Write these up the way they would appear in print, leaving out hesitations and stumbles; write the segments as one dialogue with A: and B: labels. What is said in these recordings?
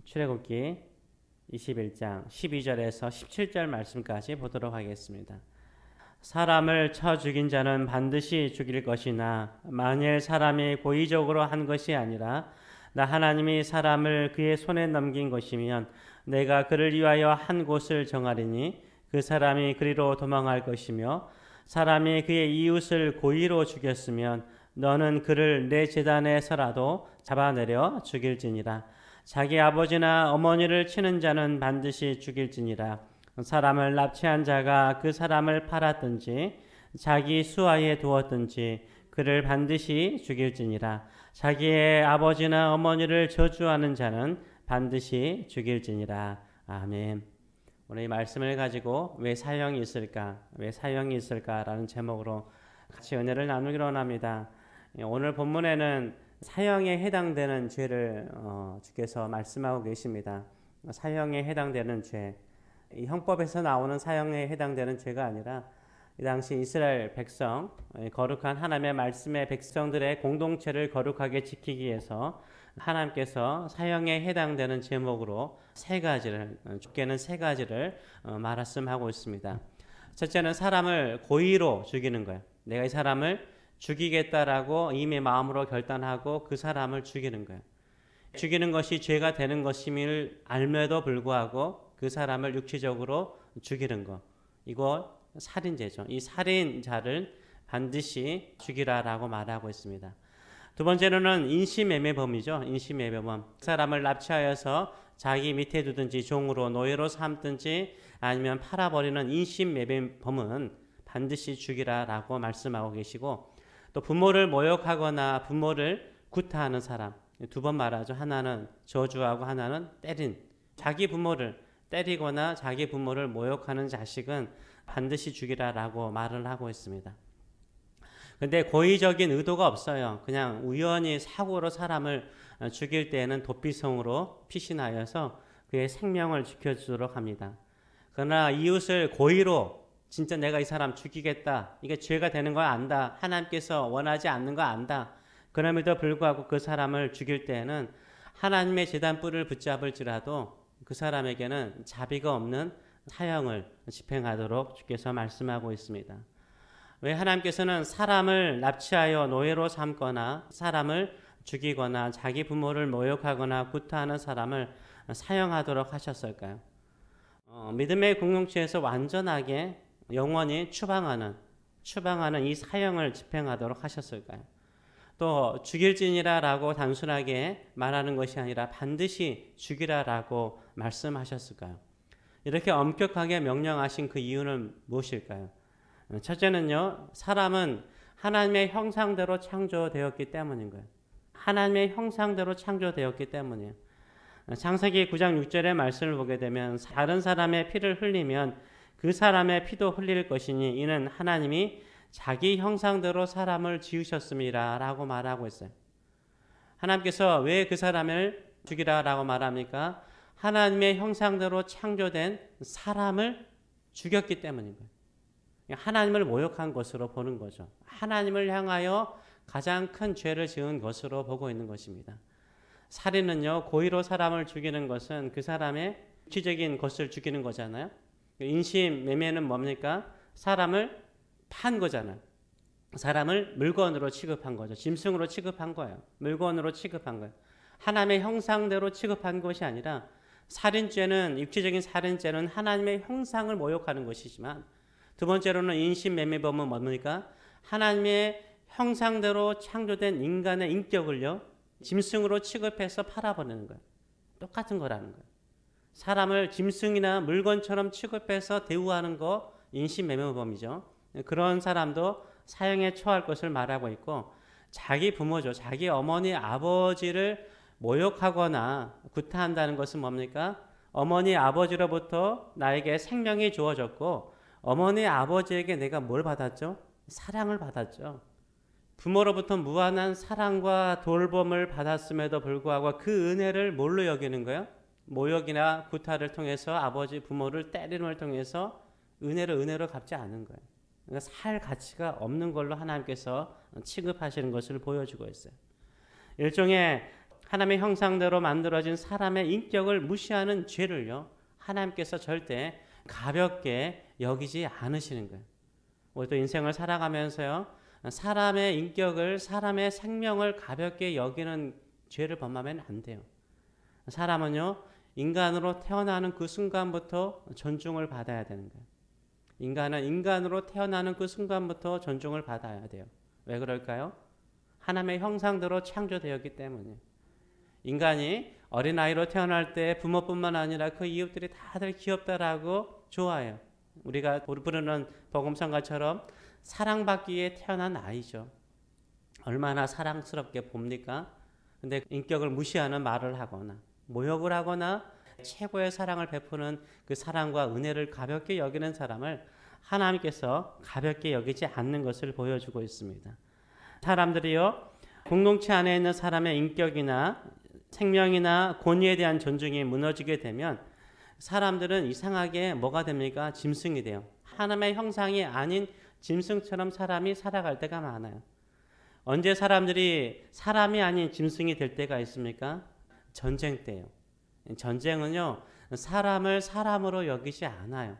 A: 출애굽기 21장 12절에서 17절 말씀까지 보도록 하겠습니다. 사람을 쳐 죽인 자는 반드시 죽일 것이나 만일 사람이 고의적으로 한 것이 아니라 나 하나님이 사람을 그의 손에 넘긴 것이면 내가 그를 위하여 한 곳을 정하리니 그 사람이 그리로 도망할 것이며 사람이 그의 이웃을 고의로 죽였으면 너는 그를 내 제단에서라도 잡아내려 죽일지니라. 자기 아버지나 어머니를 치는 자는 반드시 죽일지니라. 사람을 납치한 자가 그 사람을 팔았든지 자기 수하에 두었든지 그를 반드시 죽일지니라. 자기의 아버지나 어머니를 저주하는 자는 반드시 죽일지니라. 아멘. 오늘 이 말씀을 가지고 왜 사형이 있을까? 왜 사형이 있을까라는 제목으로 같이 은혜를 나누기로 합니다. 오늘 본문에는 사형에 해당되는 죄를 주께서 말씀하고 계십니다. 사형에 해당되는 죄. 이 형법에서 나오는 사형에 해당되는 죄가 아니라 이 당시 이스라엘 백성, 거룩한 하나님의 말씀의 백성들의 공동체를 거룩하게 지키기 위해서 하나님께서 사형에 해당되는 제목으로 주께는 세 가지를 말씀하고 있습니다. 첫째는 사람을 고의로 죽이는 거예요. 내가 이 사람을 죽이겠다라고 이미 마음으로 결단하고 그 사람을 죽이는 거예요. 죽이는 것이 죄가 되는 것임을 알면도 불구하고 그 사람을 육체적으로 죽이는 것. 이거 살인죄죠. 이 살인자를 반드시 죽이라라고 말하고 있습니다. 두 번째로는 인신매매범이죠. 인신매매범. 사람을 납치하여서 자기 밑에 두든지 종으로 노예로 삼든지 아니면 팔아버리는 인신매매범은 반드시 죽이라라고 말씀하고 계시고, 또 부모를 모욕하거나 부모를 구타하는 사람, 두 번 말하죠. 하나는 저주하고 하나는 때린, 자기 부모를 때리거나 자기 부모를 모욕하는 자식은 반드시 죽이라라고 말을 하고 있습니다. 근데 고의적인 의도가 없어요. 그냥 우연히 사고로 사람을 죽일 때에는 도피성으로 피신하여서 그의 생명을 지켜주도록 합니다. 그러나 이웃을 고의로 진짜 내가 이 사람 죽이겠다, 이게 죄가 되는 걸 안다, 하나님께서 원하지 않는 거 안다, 그럼에도 불구하고 그 사람을 죽일 때에는 하나님의 제단 뿔을 붙잡을지라도 그 사람에게는 자비가 없는 사형을 집행하도록 주께서 말씀하고 있습니다. 왜 하나님께서는 사람을 납치하여 노예로 삼거나 사람을 죽이거나 자기 부모를 모욕하거나 구타하는 사람을 사형하도록 하셨을까요? 믿음의 공동체에서 완전하게 영원히 추방하는 이 사형을 집행하도록 하셨을까요? 또 죽일지니라라고 단순하게 말하는 것이 아니라 반드시 죽이라라고 말씀하셨을까요? 이렇게 엄격하게 명령하신 그 이유는 무엇일까요? 첫째는요, 사람은 하나님의 형상대로 창조되었기 때문인 거예요. 하나님의 형상대로 창조되었기 때문이에요. 창세기 9장 6절의 말씀을 보게 되면 다른 사람의 피를 흘리면 그 사람의 피도 흘릴 것이니 이는 하나님이 자기 형상대로 사람을 지으셨습니다 라고 말하고 있어요. 하나님께서 왜 그 사람을 죽이라라고 말합니까? 하나님의 형상대로 창조된 사람을 죽였기 때문인 거예요. 하나님을 모욕한 것으로 보는 거죠. 하나님을 향하여 가장 큰 죄를 지은 것으로 보고 있는 것입니다. 살인은요, 고의로 사람을 죽이는 것은 그 사람의 육체적인 것을 죽이는 거잖아요. 인신매매는 뭡니까? 사람을 판 거잖아요. 사람을 물건으로 취급한 거죠. 짐승으로 취급한 거예요. 물건으로 취급한 거예요. 하나님의 형상대로 취급한 것이 아니라 살인죄는, 육체적인 살인죄는 하나님의 형상을 모욕하는 것이지만, 두 번째로는 인신매매범은 뭡니까? 하나님의 형상대로 창조된 인간의 인격을요, 짐승으로 취급해서 팔아버리는 거예요. 똑같은 거라는 거예요. 사람을 짐승이나 물건처럼 취급해서 대우하는 거 인신매매범이죠. 그런 사람도 사형에 처할 것을 말하고 있고, 자기 부모죠. 자기 어머니, 아버지를 모욕하거나 구타한다는 것은 뭡니까? 어머니, 아버지로부터 나에게 생명이 주어졌고 어머니, 아버지에게 내가 뭘 받았죠? 사랑을 받았죠. 부모로부터 무한한 사랑과 돌봄을 받았음에도 불구하고 그 은혜를 뭘로 여기는 거예요? 모욕이나 구타를 통해서 아버지, 부모를 때림을 통해서 은혜로 갚지 않은 거예요. 그러니까 살 가치가 없는 걸로 하나님께서 취급하시는 것을 보여주고 있어요. 일종의 하나님의 형상대로 만들어진 사람의 인격을 무시하는 죄를요, 하나님께서 절대 가볍게 여기지 않으시는 거예요. 우리도 인생을 살아가면서요, 사람의 인격을, 사람의 생명을 가볍게 여기는 죄를 범하면 안 돼요. 사람은요, 인간으로 태어나는 그 순간부터 존중을 받아야 되는 거예요. 인간은 인간으로 태어나는 그 순간부터 존중을 받아야 돼요. 왜 그럴까요? 하나님의 형상대로 창조되었기 때문에. 인간이 어린아이로 태어날 때 부모뿐만 아니라 그 이웃들이 다들 귀엽다라고 좋아해요. 우리가 부르는 복음성가처럼 사랑받기에 태어난 아이죠. 얼마나 사랑스럽게 봅니까? 근데 인격을 무시하는 말을 하거나 모욕을 하거나 최고의 사랑을 베푸는 그 사랑과 은혜를 가볍게 여기는 사람을 하나님께서 가볍게 여기지 않는 것을 보여주고 있습니다. 사람들이요, 공동체 안에 있는 사람의 인격이나 생명이나 권위에 대한 존중이 무너지게 되면 사람들은 이상하게 뭐가 됩니까? 짐승이 돼요. 하나님의 형상이 아닌 짐승처럼 사람이 살아갈 때가 많아요. 언제 사람들이 사람이 아닌 짐승이 될 때가 있습니까? 전쟁 때예요. 전쟁은요, 사람을 사람으로 여기지 않아요.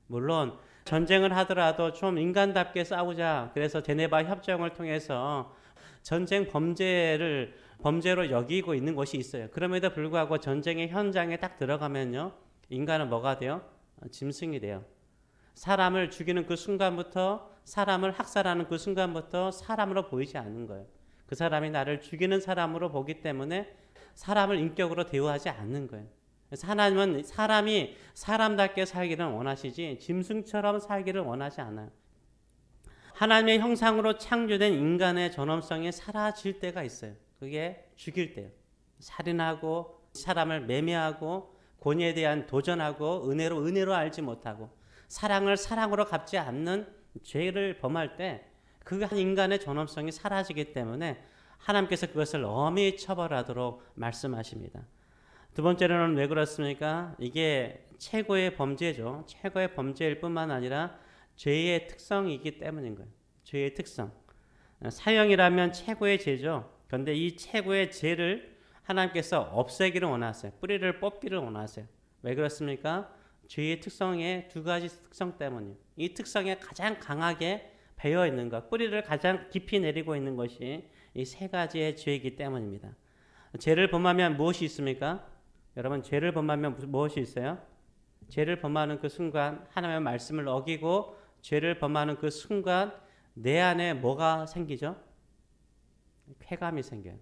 A: 물론 전쟁을 하더라도 좀 인간답게 싸우자, 그래서 제네바 협정을 통해서 전쟁 범죄로 여기고 있는 곳이 있어요. 그럼에도 불구하고 전쟁의 현장에 딱 들어가면요, 인간은 뭐가 돼요? 짐승이 돼요. 사람을 죽이는 그 순간부터, 사람을 학살하는 그 순간부터 사람으로 보이지 않는 거예요. 그 사람이 나를 죽이는 사람으로 보기 때문에 사람을 인격으로 대우하지 않는 거예요. 하나님은 사람이 사람답게 살기를 원하시지 짐승처럼 살기를 원하지 않아요. 하나님의 형상으로 창조된 인간의 존엄성이 사라질 때가 있어요. 그게 죽일 때예요. 살인하고 사람을 매매하고 권위에 대한 도전하고 은혜로 알지 못하고 사랑을 사랑으로 갚지 않는 죄를 범할 때 그 한 인간의 존엄성이 사라지기 때문에 하나님께서 그것을 엄히 처벌하도록 말씀하십니다. 두 번째로는 왜 그렇습니까? 이게 최고의 범죄죠. 최고의 범죄일 뿐만 아니라 죄의 특성이기 때문인 거예요. 죄의 특성. 사형이라면 최고의 죄죠. 그런데 이 최고의 죄를 하나님께서 없애기를 원하세요. 뿌리를 뽑기를 원하세요. 왜 그렇습니까? 죄의 특성의 두 가지 특성 때문이에요. 이 특성에 가장 강하게 배어 있는 것, 뿌리를 가장 깊이 내리고 있는 것이 이 세 가지의 죄이기 때문입니다. 죄를 범하면 무엇이 있습니까? 여러분, 죄를 범하면 무엇이 있어요? 죄를 범하는 그 순간 하나님의 말씀을 어기고 죄를 범하는 그 순간 내 안에 뭐가 생기죠? 쾌감이 생겨요.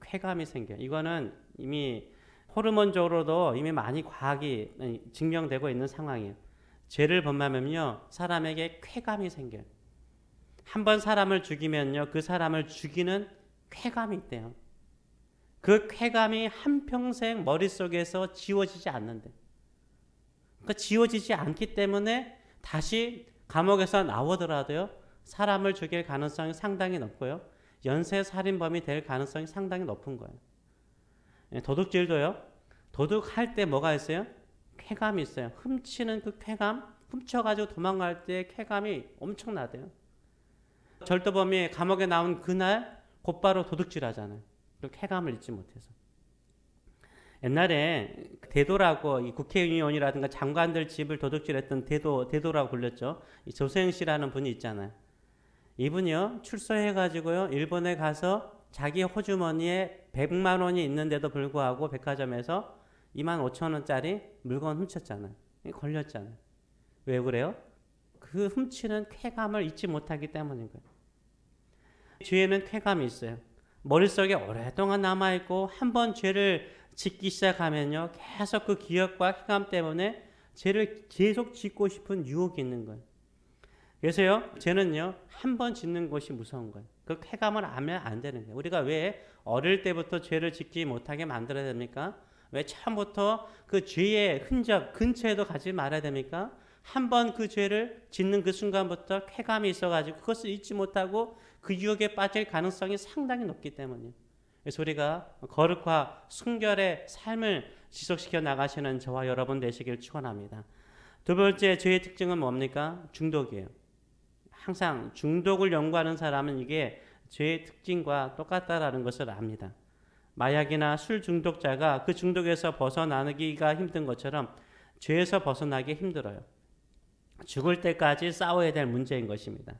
A: 쾌감이 생겨요. 이거는 이미 호르몬적으로도 이미 많이 과학이 증명되고 있는 상황이에요. 죄를 범하면요, 사람에게 쾌감이 생겨요. 한 번 사람을 죽이면요, 그 사람을 죽이는 쾌감이 있대요. 그 쾌감이 한평생 머릿속에서 지워지지 않는데, 그러니까 지워지지 않기 때문에 다시 감옥에서 나오더라도요, 사람을 죽일 가능성이 상당히 높고요, 연쇄살인범이 될 가능성이 상당히 높은 거예요. 도둑질도요, 도둑할 때 뭐가 있어요? 쾌감이 있어요. 훔치는 그 쾌감, 훔쳐가지고 도망갈 때 쾌감이 엄청나대요. 절도범이 감옥에 나온 그날 곧바로 도둑질 하잖아요. 그 쾌감을 잊지 못해서. 옛날에 대도라고 이 국회의원이라든가 장관들 집을 도둑질했던 대도라고 불렸죠. 이 조세영 씨라는 분이 있잖아요. 이분이요, 출소해가지고요, 일본에 가서 자기 호주머니에 100만 원이 있는데도 불구하고 백화점에서 25,000원짜리 물건 훔쳤잖아요. 걸렸잖아요. 왜 그래요? 그 훔치는 쾌감을 잊지 못하기 때문인 거예요. 죄에는 쾌감이 있어요. 머릿속에 오랫동안 남아있고 한 번 죄를 짓기 시작하면요, 계속 그 기억과 쾌감 때문에 죄를 계속 짓고 싶은 유혹이 있는 거예요. 그래서요, 죄는요, 한 번 짓는 것이 무서운 거예요. 그 쾌감을 알면 안 되는 거예요. 우리가 왜 어릴 때부터 죄를 짓지 못하게 만들어야 됩니까? 왜 처음부터 그 죄의 흔적 근처에도 가지 말아야 됩니까? 한 번 그 죄를 짓는 그 순간부터 쾌감이 있어가지고 그것을 잊지 못하고 그 유혹에 빠질 가능성이 상당히 높기 때문이에요. 그래서 우리가 거룩과 순결의 삶을 지속시켜 나가시는 저와 여러분 되시길 축원합니다. 두 번째 죄의 특징은 뭡니까? 중독이에요. 항상 중독을 연구하는 사람은 이게 죄의 특징과 똑같다라는 것을 압니다. 마약이나 술 중독자가 그 중독에서 벗어나기가 힘든 것처럼 죄에서 벗어나기 힘들어요. 죽을 때까지 싸워야 될 문제인 것입니다.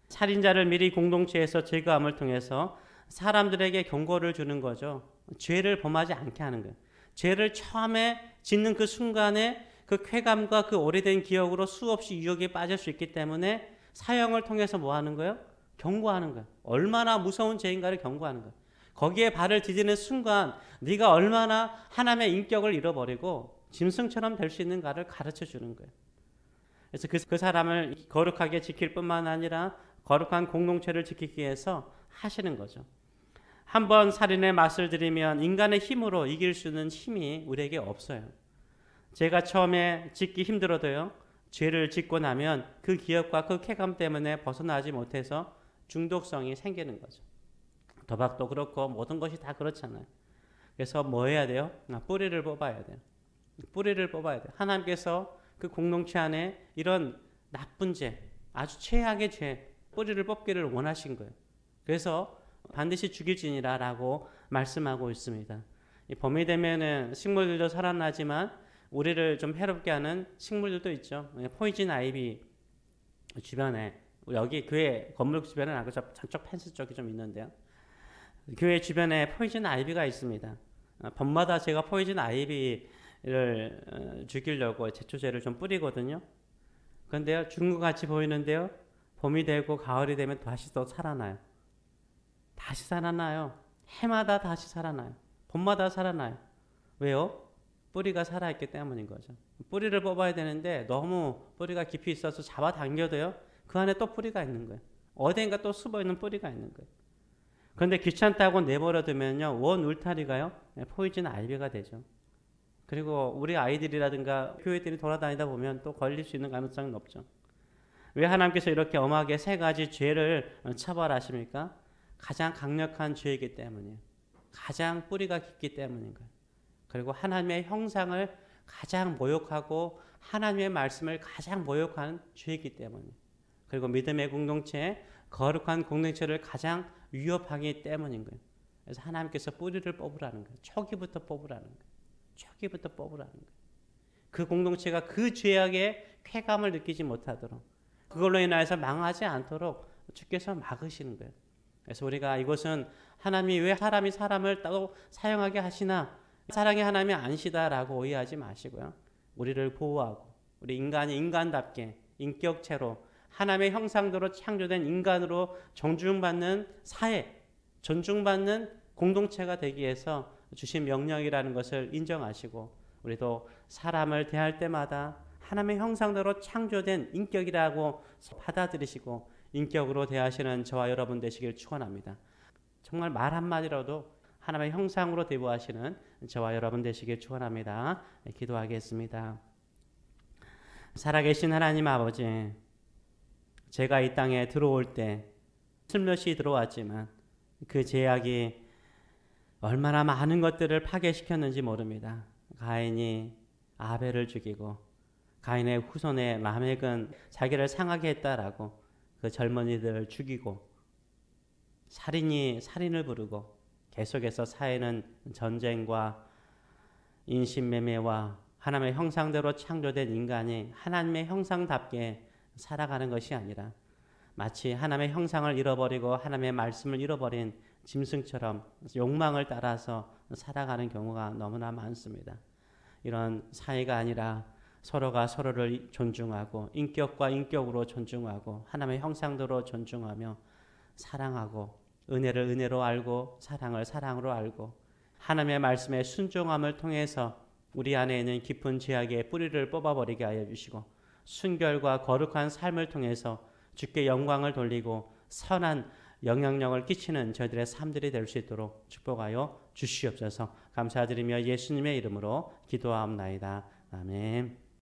A: 살인자를 미리 공동체에서 제거함을 통해서 사람들에게 경고를 주는 거죠. 죄를 범하지 않게 하는 거예요. 죄를 처음에 짓는 그 순간에 그 쾌감과 그 오래된 기억으로 수없이 유혹에 빠질 수 있기 때문에 사형을 통해서 뭐 하는 거예요? 경고하는 거예요. 얼마나 무서운 죄인가를 경고하는 거예요. 거기에 발을 디디는 순간 네가 얼마나 하나님의 인격을 잃어버리고 짐승처럼 될 수 있는가를 가르쳐 주는 거예요. 그래서 그 사람을 거룩하게 지킬 뿐만 아니라 거룩한 공동체를 지키기 위해서 하시는 거죠. 한번 살인의 맛을 들이면 인간의 힘으로 이길 수 있는 힘이 우리에게 없어요. 제가 처음에 짓기 힘들어도요. 죄를 짓고 나면 그 기억과 그 쾌감 때문에 벗어나지 못해서 중독성이 생기는 거죠. 도박도 그렇고 모든 것이 다 그렇잖아요. 그래서 뭐 해야 돼요? 뿌리를 뽑아야 돼요. 뿌리를 뽑아야 돼요. 하나님께서 그 공동체 안에 이런 나쁜 죄, 아주 최악의 죄, 뿌리를 뽑기를 원하신 거예요. 그래서 반드시 죽일지니라 라고 말씀하고 있습니다. 봄이 되면은 식물들도 살아나지만 우리를 좀 해롭게 하는 식물들도 있죠. 포이즌 아이비 주변에, 여기 교회 건물 주변에 아니고 저쪽 펜스 쪽이 좀 있는데요. 교회 주변에 포이즌 아이비가 있습니다. 봄마다 제가 포이즌 아이비를 죽이려고 제초제를 좀 뿌리거든요. 그런데요, 죽은 것 같이 보이는데요, 봄이 되고 가을이 되면 다시 또 살아나요. 다시 살아나요. 해마다 다시 살아나요. 봄마다 살아나요. 왜요? 뿌리가 살아있기 때문인 거죠. 뿌리를 뽑아야 되는데 너무 뿌리가 깊이 있어서 잡아당겨도요, 그 안에 또 뿌리가 있는 거예요. 어딘가 또 숨어있는 뿌리가 있는 거예요. 그런데 귀찮다고 내버려두면요, 원 울타리가요, 포이즌 아이비가 되죠. 그리고 우리 아이들이라든가 교회들이 돌아다니다 보면 또 걸릴 수 있는 가능성이 높죠. 왜 하나님께서 이렇게 엄하게 세 가지 죄를 처벌하십니까? 가장 강력한 죄이기 때문이에요. 가장 뿌리가 깊기 때문인 거예요. 그리고 하나님의 형상을 가장 모욕하고 하나님의 말씀을 가장 모욕하는 죄이기 때문이에요. 그리고 믿음의 공동체, 거룩한 공동체를 가장 위협하기 때문인 거예요. 그래서 하나님께서 뿌리를 뽑으라는 거예요. 초기부터 뽑으라는 거예요. 초기부터 뽑으라는 거예요. 그 공동체가 그 죄악의 쾌감을 느끼지 못하도록, 그걸로 인하여서 망하지 않도록 주께서 막으시는 거예요. 그래서 우리가 이것은 하나님이 왜 사람이 사람을 따로 사용하게 하시나, 사랑의 하나님이 아니시다라고 오해하지 마시고요. 우리를 보호하고 우리 인간이 인간답게 인격체로 하나님의 형상대로 창조된 인간으로 존중받는 사회, 존중받는 공동체가 되기 위해서 주신 명령이라는 것을 인정하시고, 우리도 사람을 대할 때마다 하나님의 형상대로 창조된 인격이라고 받아들이시고 인격으로 대하시는 저와 여러분 되시길 축원합니다. 정말 말 한마디라도 하나님의 형상으로 대우하시는 저와 여러분 되시길 축원합니다. 기도하겠습니다. 살아계신 하나님 아버지, 제가 이 땅에 들어올 때 슬며시 들어왔지만 그 죄악이 얼마나 많은 것들을 파괴시켰는지 모릅니다. 가인이 아벨을 죽이고 가인의 후손의 라멕은 자기를 상하게 했다라고 그 젊은이들을 죽이고, 살인이 살인을 부르고, 계속해서 사회는 전쟁과 인신매매와 하나님의 형상대로 창조된 인간이 하나님의 형상답게 살아가는 것이 아니라 마치 하나님의 형상을 잃어버리고 하나님의 말씀을 잃어버린 짐승처럼 욕망을 따라서 살아가는 경우가 너무나 많습니다. 이런 사회가 아니라 서로가 서로를 존중하고 인격과 인격으로 존중하고 하나님의 형상대로 존중하며 사랑하고, 은혜를 은혜로 알고 사랑을 사랑으로 알고, 하나님의 말씀에 순종함을 통해서 우리 안에 있는 깊은 죄악의 뿌리를 뽑아버리게 하여 주시고, 순결과 거룩한 삶을 통해서 주께 영광을 돌리고 선한 영향력을 끼치는 저희들의 삶들이 될 수 있도록 축복하여 주시옵소서. 감사드리며 예수님의 이름으로 기도하옵나이다. 아멘.